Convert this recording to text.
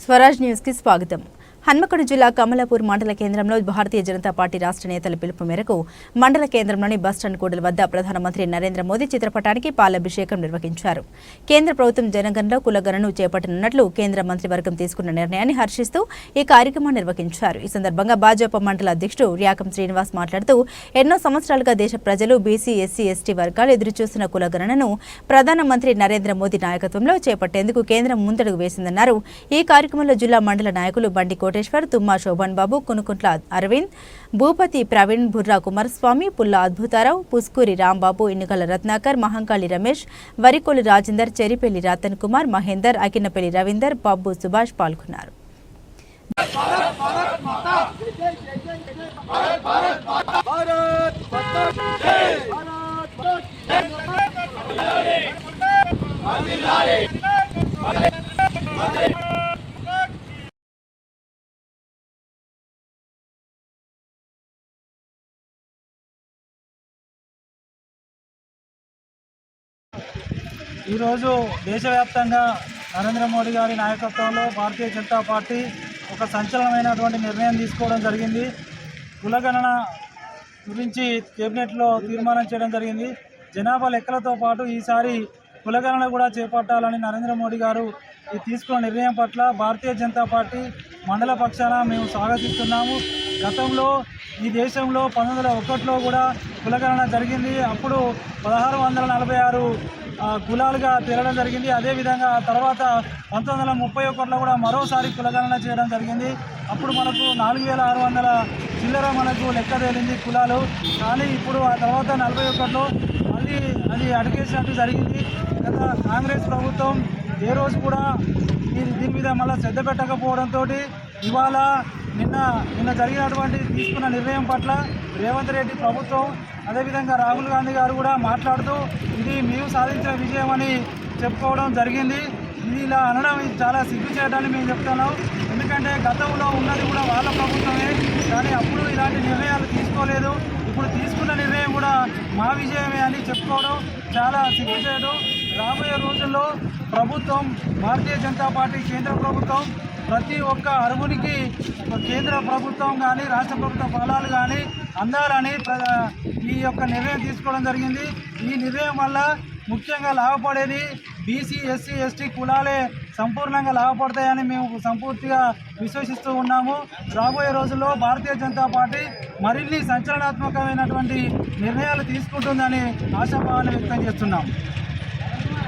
Swaraj news కి స్వాగతం. హన్మకొండ జిల్లా కమలాపూర్ మండల కేంద్రంలో భారతీయ జనతా పార్టీ రాష్ట్ర నేతల పిలుపు మేరకు మండల కేంద్రంలోని బస్టాండ్ కూడలి వద్ద ప్రధానమంత్రి నరేంద్ర మోదీ చిత్రపటానికి పాలాభిషేకం నిర్వహించారు. కేంద్ర ప్రభుత్వం జనగణనలో కులగణను చేపట్టనున్నట్లు కేంద్ర మంత్రివర్గం తీసుకున్న నిర్ణయాన్ని హర్షిస్తూ ఈ కార్యక్రమాన్ని నిర్వహించారు. ఈ సందర్భంగా భాజపా మండల అధ్యక్షుడు ర్యాకం శ్రీనివాస్ మాట్లాడుతూ ఎన్నో సంవత్సరాలుగా దేశ ప్రజలు బీసీ, ఎస్సీ, ఎస్టీ వర్గాలు ఎదురుచూస్తున్న కులగణనను ప్రధానమంత్రి నరేంద్ర మోదీ నాయకత్వంలో చేపట్టేందుకు కేంద్రం ముందడుగు వేసిందన్నారు. ఈ కార్యక్రమంలో జిల్లా మండల నాయకులు బండి కోటేశ్వర్, తుమ్మా శోభన్ బాబు, కునుకుంట్ల అరవింద్, భూపతి ప్రవీణ్, బుర్రా కుమారస్వామి, పుల్ల అద్భుతారావు, పుస్కూరి రాంబాబు, ఇనుకల రత్నాకర్, మహంకాళి రమేష్, వరికోలు రాజేందర్, చెరిపెల్లి రతన్ కుమార్, మహేందర్, అకినపల్లి రవీందర్, పబ్బు సుభాష్ పాల్గొన్నారు. ఈరోజు దేశవ్యాప్తంగా నరేంద్ర మోడీ గారి నాయకత్వంలో భారతీయ జనతా పార్టీ ఒక సంచలనమైనటువంటి నిర్ణయం తీసుకోవడం జరిగింది. కులగణన గురించి కేబినెట్లో తీర్మానం చేయడం జరిగింది. జనాభా లెక్కలతో పాటు ఈసారి కులగణన కూడా చేపట్టాలని నరేంద్ర మోడీ గారు తీసుకున్న నిర్ణయం పట్ల భారతీయ జనతా పార్టీ మండల పక్షాన మేము స్వాగతిస్తున్నాము. గతంలో ఈ దేశంలో 1901లో కూడా కులగణన జరిగింది. అప్పుడు 1646 కులాలుగా తేలడం జరిగింది. అదేవిధంగా తర్వాత 1931లో కూడా మరోసారి కులగణన చేయడం జరిగింది. అప్పుడు మనకు 4600 చిల్లర మనకు లెక్క తేలింది కులాలు. కానీ ఇప్పుడు ఆ తర్వాత 41లో మళ్ళీ అది అడిగేసినట్టు జరిగింది. గత కాంగ్రెస్ ప్రభుత్వం ఏ రోజు కూడా దీని మీద మళ్ళీ శ్రద్ధ పెట్టకపోవడంతో ఇవాళ నిన్న జరిగినటువంటి తీసుకున్న నిర్ణయం పట్ల రేవంత్ రెడ్డి ప్రభుత్వం, అదేవిధంగా రాహుల్ గాంధీ గారు కూడా మాట్లాడుతూ ఇది మేము సాధించిన విజయం అని చెప్పుకోవడం జరిగింది. ఇది ఇలా అనడం ఇది చాలా సిగ్గు చేయడాన్ని మేము చెప్తున్నాం. ఎందుకంటే గతంలో ఉన్నది కూడా వాళ్ళ ప్రభుత్వమే, కానీ అప్పుడు ఇలాంటి నిర్ణయాలు తీసుకోలేదు. ఇప్పుడు తీసుకున్న నిర్ణయం కూడా మా విజయమే అని చెప్పుకోవడం చాలా సిగ్గు చేయడం. రాబోయే రోజుల్లో ప్రభుత్వం, భారతీయ జనతా పార్టీ కేంద్ర ప్రభుత్వం ప్రతి ఒక్క అర్హునికి కేంద్ర ప్రభుత్వం కానీ రాష్ట్ర ప్రభుత్వ ఫలాలు కానీ అందాలని ఈ యొక్క నిర్ణయం తీసుకోవడం జరిగింది. ఈ నిర్ణయం వల్ల ముఖ్యంగా లాభపడేది బీసీ, ఎస్సీ, ఎస్టీ కులాలే సంపూర్ణంగా లాభపడతాయని మేము సంపూర్తిగా విశ్వసిస్తూ ఉన్నాము. రాబోయే రోజుల్లో భారతీయ జనతా పార్టీ మరిన్ని సంచలనాత్మకమైనటువంటి నిర్ణయాలు తీసుకుంటుందని ఆశాభావాన్ని వ్యక్తం చేస్తున్నాము.